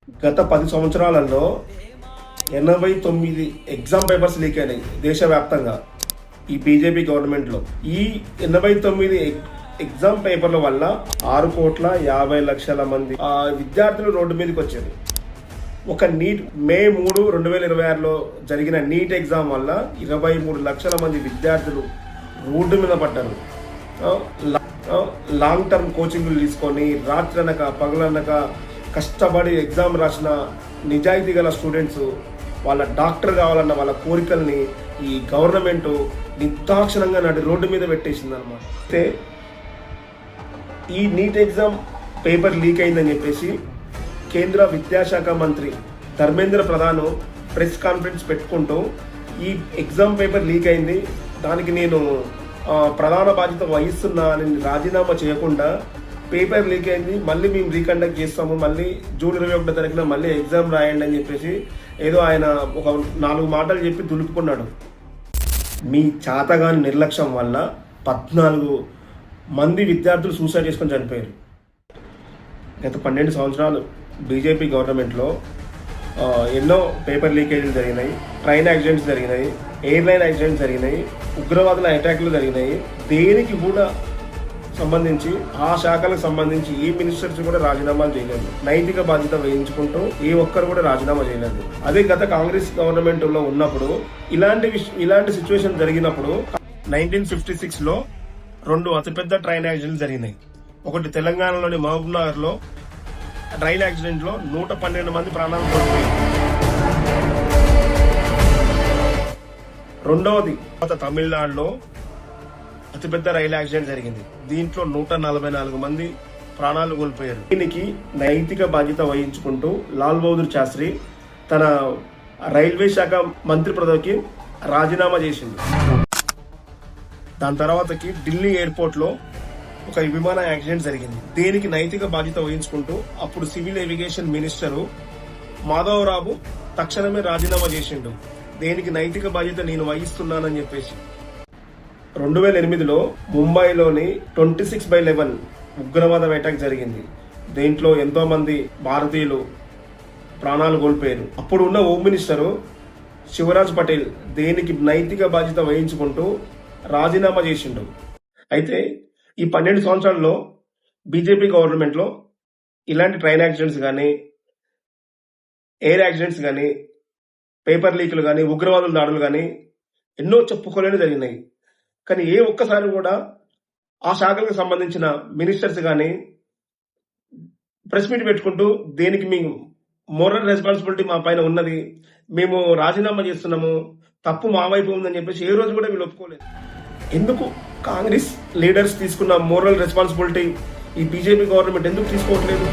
గత 10 సంవత్సరాలలో 89 exam papers leak అయినాయి దేశవ్యాప్తంగా ఈ బీజేపీ గవర్నమెంట్లో. ఈ 89 ఎగ్జామ్ పేపర్ల వల్ల 6,50,00,000 మంది విద్యార్థులు రోడ్డు మీదకి వచ్చారు. ఒక నీట్ మే 3, 2026లో జరిగిన నీట్ ఎగ్జామ్ వల్ల 23 లక్షల మంది విద్యార్థులు రోడ్డు మీద పడ్డారు. లాంగ్ టర్మ్ కోచింగ్లు తీసుకొని రాత్రనక పగలనక కష్టపడి ఎగ్జామ్ రాసిన నిజాయితీ గల స్టూడెంట్స్ వాళ్ళ డాక్టర్ కావాలన్న వాళ్ళ కోరికల్ని ఈ గవర్నమెంట్ నిర్దాక్షిణంగా నడి రోడ్డు మీద పెట్టేసింది అనమాట. అయితే ఈ నీట్ ఎగ్జామ్ పేపర్ లీక్ అయిందని చెప్పేసి కేంద్ర విద్యాశాఖ మంత్రి ధర్మేంద్ర ప్రధాన్ ప్రెస్ కాన్ఫరెన్స్ పెట్టుకుంటూ ఈ ఎగ్జామ్ పేపర్ లీక్ అయింది, దానికి నేను ప్రధాన బాధ్యత వహిస్తున్నా అని రాజీనామా చేయకుండా పేపర్ లీక్ అయింది, మళ్ళీ మేము రీకండక్ట్ చేస్తాము, మళ్ళీ జూన్ 21 తారీఖున మళ్ళీ ఎగ్జామ్ రాయండి అని చెప్పేసి ఏదో ఆయన ఒక 4 మాటలు చెప్పి దులుపుకున్నాడు. మీ చాతగాని నిర్లక్ష్యం వల్ల 14 మంది విద్యార్థులు సూసైడ్ చేసుకొని చనిపోయారు. గత 12 సంవత్సరాలు బీజేపీ గవర్నమెంట్లో ఎన్నో పేపర్ లీకేజీలు జరిగినాయి, ట్రైన్ యాక్సిడెంట్స్ జరిగినాయి, ఎయిర్లైన్ యాక్సిడెంట్స్ జరిగినాయి, ఉగ్రవాదుల అటాక్లు జరిగినాయి. దేనికి కూడా సంబంధించి ఆ శాఖలకు సంబంధించి ఏ మినిస్టర్స్ కూడా రాజీనామాలు చేయలేదు. నైతిక బాధ్యత వహించుకుంటూ ఏ ఒక్కరు కూడా రాజీనామా చేయలేదు. అదే గత కాంగ్రెస్ గవర్నమెంట్ లో ఉన్నప్పుడు ఇలాంటి సిచ్యువేషన్ జరిగినప్పుడు 1956లో 2 అతిపెద్ద ట్రైన్ యాక్సిడెంట్లు జరిగినాయి. ఒకటి తెలంగాణలోని మహబూబ్ నగర్ లో ట్రైన్ యాక్సిడెంట్ లో 112 మంది ప్రాణాలు కోల్పోయారు. రెండవది తమిళనాడులో అతిపెద్ద రైలు యాక్సిడెంట్ జరిగింది. దీంట్లో 144 మంది ప్రాణాలు కోల్పోయారు. దీనికి నైతిక బాధ్యత వహించుకుంటూ లాల్ బహదూర్ శాస్త్రి తన రైల్వే శాఖ మంత్రి పదవికి రాజీనామా చేసింది. దాని తర్వాతకి ఢిల్లీ ఎయిర్పోర్ట్ లో ఒక విమాన యాక్సిడెంట్ జరిగింది. దీనికి నైతిక బాధ్యత వహించుకుంటూ అప్పుడు సివిల్ ఏవిగేషన్ మినిస్టరు మాధవరావు తక్షణమే రాజీనామా చేసిండు. దేనికి నైతిక బాధ్యత నేను వహిస్తున్నానని చెప్పేసి. 2008లో ముంబైలోని 26/11 ఉగ్రవాద అటాక్ జరిగింది. దీంట్లో ఎంతో మంది భారతీయులు ప్రాణాలు కోల్పోయారు. అప్పుడు ఉన్న హోమ్ మినిస్టరు శివరాజ్ పటేల్ దేనికి నైతిక బాధ్యత వహించుకుంటూ రాజీనామా చేసిండు. అయితే ఈ 12 సంవత్సరాల్లో బీజేపీ గవర్నమెంట్లో ఇలాంటి ట్రైన్ యాక్సిడెంట్స్ కానీ, ఎయిర్ యాక్సిడెంట్స్ కానీ, పేపర్ లీకులు కానీ, ఉగ్రవాదుల దాడులు కానీ ఎన్నో చెప్పుకోలేని జరిగినాయి. కానీ ఏ ఒక్కసారి కూడా ఆ శాఖలకు సంబంధించిన మినిస్టర్స్ కానీ ప్రెస్ మీట్ పెట్టుకుంటూ దేనికి మీ మోరల్ రెస్పాన్సిబిలిటీ మా పైన ఉన్నది, మేము రాజీనామా చేస్తున్నాము, తప్పు మా వైపు ఉందని చెప్పేసి ఏ రోజు కూడా వీళ్ళు ఒప్పుకోలేదు. ఎందుకు కాంగ్రెస్ లీడర్స్ తీసుకున్న మోరల్ రెస్పాన్సిబిలిటీ ఈ బీజేపీ గవర్నమెంట్ ఎందుకు తీసుకోవట్లేదు?